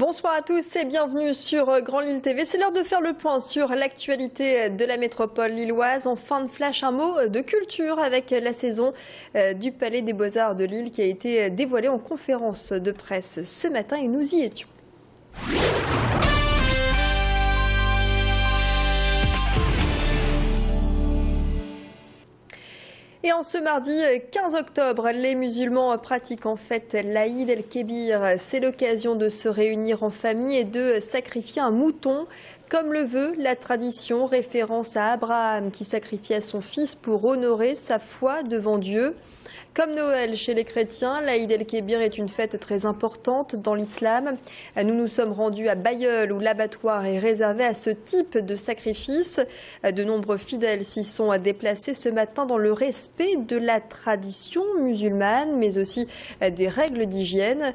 Bonsoir à tous et bienvenue sur Grand Lille TV. C'est l'heure de faire le point sur l'actualité de la métropole lilloise. En fin de flash, un mot de culture avec la saison du Palais des Beaux-Arts de Lille qui a été dévoilée en conférence de presse ce matin et nous y étions. Et en ce mardi 15 octobre, les musulmans pratiquent en fait l'Aïd el-Kébir. C'est l'occasion de se réunir en famille et de sacrifier un mouton, comme le veut la tradition, référence à Abraham qui sacrifia son fils pour honorer sa foi devant Dieu. Comme Noël chez les chrétiens, l'Aïd el-Kébir est une fête très importante dans l'islam. Nous nous sommes rendus à Bailleul où l'abattoir est réservé à ce type de sacrifice. De nombreux fidèles s'y sont déplacés ce matin dans le respect de la tradition musulmane, mais aussi des règles d'hygiène.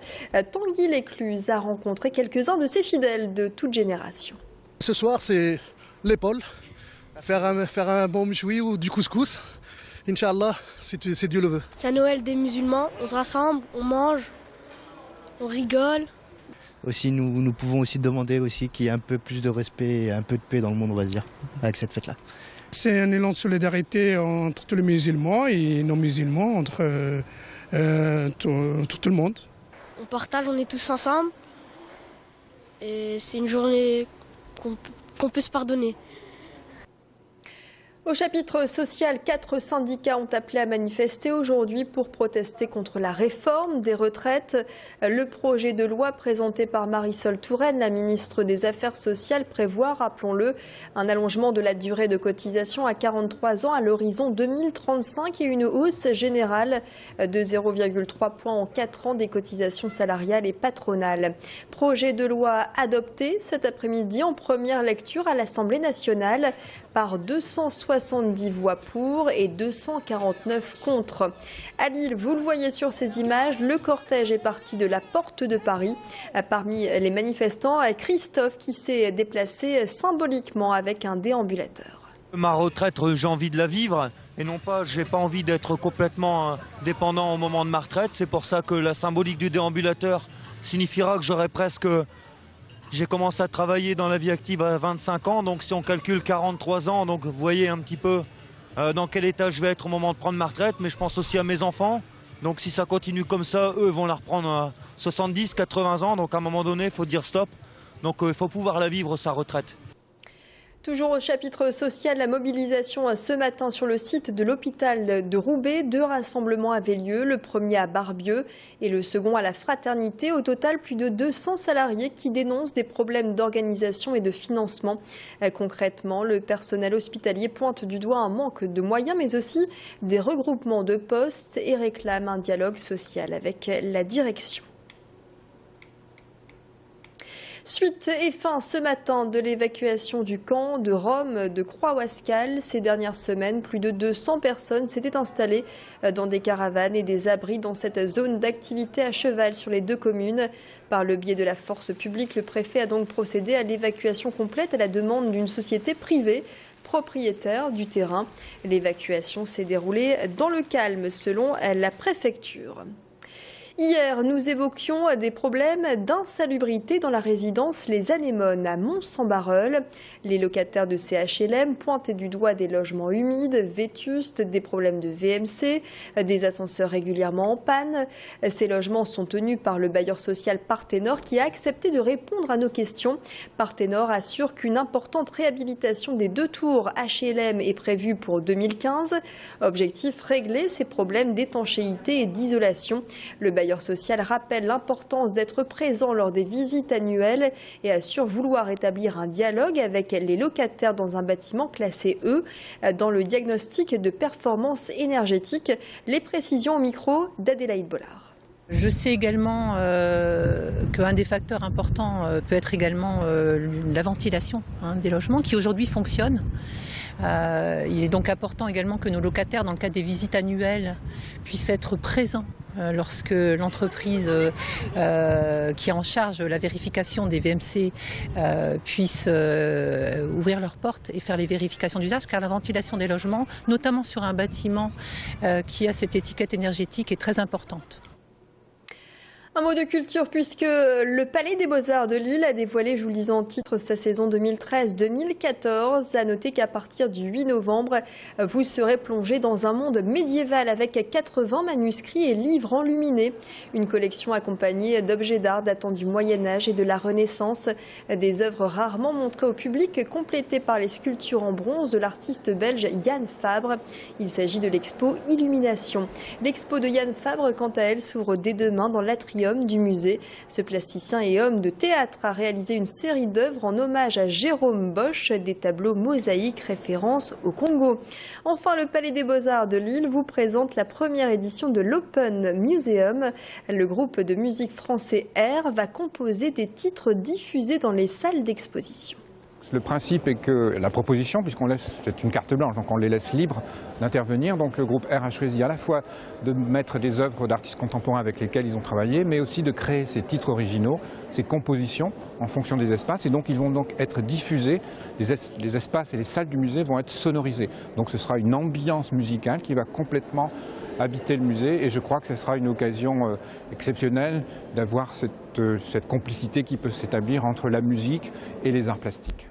Tanguy Lécluse a rencontré quelques-uns de ses fidèles de toute génération. Ce soir, c'est l'épaule. Faire un bon mchoui ou du couscous. Inch'Allah, si Dieu le veut. C'est à Noël des musulmans, on se rassemble, on mange, on rigole. Aussi, nous pouvons aussi demander aussi qu'il y ait un peu plus de respect et un peu de paix dans le monde, on va dire, avec cette fête-là. C'est un élan de solidarité entre tous les musulmans et non-musulmans, entre tout le monde. On partage, on est tous ensemble et c'est une journée qu'on peut se pardonner. Au chapitre social, 4 syndicats ont appelé à manifester aujourd'hui pour protester contre la réforme des retraites. Le projet de loi présenté par Marisol Touraine, la ministre des Affaires sociales, prévoit, rappelons-le, un allongement de la durée de cotisation à 43 ans à l'horizon 2035 et une hausse générale de 0,3 points en 4 ans des cotisations salariales et patronales. Projet de loi adopté cet après-midi en première lecture à l'Assemblée nationale par 270 voix pour et 249 contre. À Lille, vous le voyez sur ces images, le cortège est parti de la Porte de Paris. Parmi les manifestants, Christophe qui s'est déplacé symboliquement avec un déambulateur. Ma retraite, j'ai envie de la vivre et non pas, j'ai pas envie d'être complètement dépendant au moment de ma retraite. C'est pour ça que la symbolique du déambulateur signifiera que j'aurai presque... J'ai commencé à travailler dans la vie active à 25 ans, donc si on calcule 43 ans, donc vous voyez un petit peu dans quel état je vais être au moment de prendre ma retraite, mais je pense aussi à mes enfants. Donc si ça continue comme ça, eux vont la reprendre à 70, 80 ans, donc à un moment donné, il faut dire stop. Donc il faut pouvoir la vivre, sa retraite. Toujours au chapitre social, la mobilisation ce matin sur le site de l'hôpital de Roubaix. 2 rassemblements avaient lieu, le premier à Barbieux et le second à la Fraternité. Au total, plus de 200 salariés qui dénoncent des problèmes d'organisation et de financement. Concrètement, le personnel hospitalier pointe du doigt un manque de moyens, mais aussi des regroupements de postes et réclame un dialogue social avec la direction. Suite et fin ce matin de l'évacuation du camp de Rome de Croix-Wascal. Ces dernières semaines, plus de 200 personnes s'étaient installées dans des caravanes et des abris dans cette zone d'activité à cheval sur les 2 communes. Par le biais de la force publique, le préfet a donc procédé à l'évacuation complète à la demande d'une société privée propriétaire du terrain. L'évacuation s'est déroulée dans le calme selon la préfecture. Hier, nous évoquions des problèmes d'insalubrité dans la résidence Les Anémones à Mont-Saint-Barreul. Les locataires de CHLM pointaient du doigt des logements humides, vétustes, des problèmes de VMC, des ascenseurs régulièrement en panne. Ces logements sont tenus par le bailleur social Parthénor qui a accepté de répondre à nos questions. Parthénor assure qu'une importante réhabilitation des 2 tours HLM est prévue pour 2015. Objectif, régler ces problèmes d'étanchéité et d'isolation. Le bailleur social rappelle l'importance d'être présent lors des visites annuelles et assure vouloir établir un dialogue avec les locataires dans un bâtiment classé E dans le diagnostic de performance énergétique. Les précisions au micro d'Adélaïde Bollard. Je sais également qu'un des facteurs importants peut être également la ventilation des logements qui aujourd'hui fonctionnent. Il est donc important également que nos locataires, dans le cadre des visites annuelles, puissent être présents lorsque l'entreprise qui est en charge la vérification des VMC puisse ouvrir leurs portes et faire les vérifications d'usage, car la ventilation des logements, notamment sur un bâtiment qui a cette étiquette énergétique, est très importante. Un mot de culture puisque le Palais des Beaux-Arts de Lille a dévoilé, je vous le disais en titre, sa saison 2013-2014. À noter qu'à partir du 8 novembre, vous serez plongé dans un monde médiéval avec 80 manuscrits et livres enluminés. Une collection accompagnée d'objets d'art datant du Moyen-Âge et de la Renaissance. Des œuvres rarement montrées au public, complétées par les sculptures en bronze de l'artiste belge Yann Fabre. Il s'agit de l'expo Illumination. L'expo de Yann Fabre, quant à elle, s'ouvre dès demain dans l'atrium du musée. Ce plasticien et homme de théâtre a réalisé une série d'œuvres en hommage à Jérôme Bosch, des tableaux mosaïques référence au Congo. Enfin, le Palais des Beaux-Arts de Lille vous présente la première édition de l'Open Museum. Le groupe de musique français R va composer des titres diffusés dans les salles d'exposition. Le principe est que la proposition, c'est une carte blanche, donc on les laisse libres d'intervenir. Donc le groupe R a choisi à la fois de mettre des œuvres d'artistes contemporains avec lesquels ils ont travaillé, mais aussi de créer ces titres originaux, ces compositions en fonction des espaces. Et donc ils vont donc être diffusés, les espaces et les salles du musée vont être sonorisés. Donc ce sera une ambiance musicale qui va complètement habiter le musée, et je crois que ce sera une occasion exceptionnelle d'avoir cette complicité qui peut s'établir entre la musique et les arts plastiques.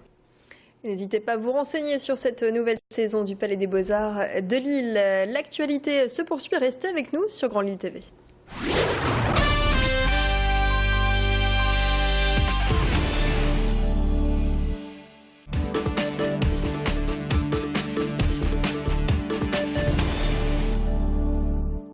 N'hésitez pas à vous renseigner sur cette nouvelle saison du Palais des Beaux-Arts de Lille. L'actualité se poursuit, restez avec nous sur Grand Lille TV.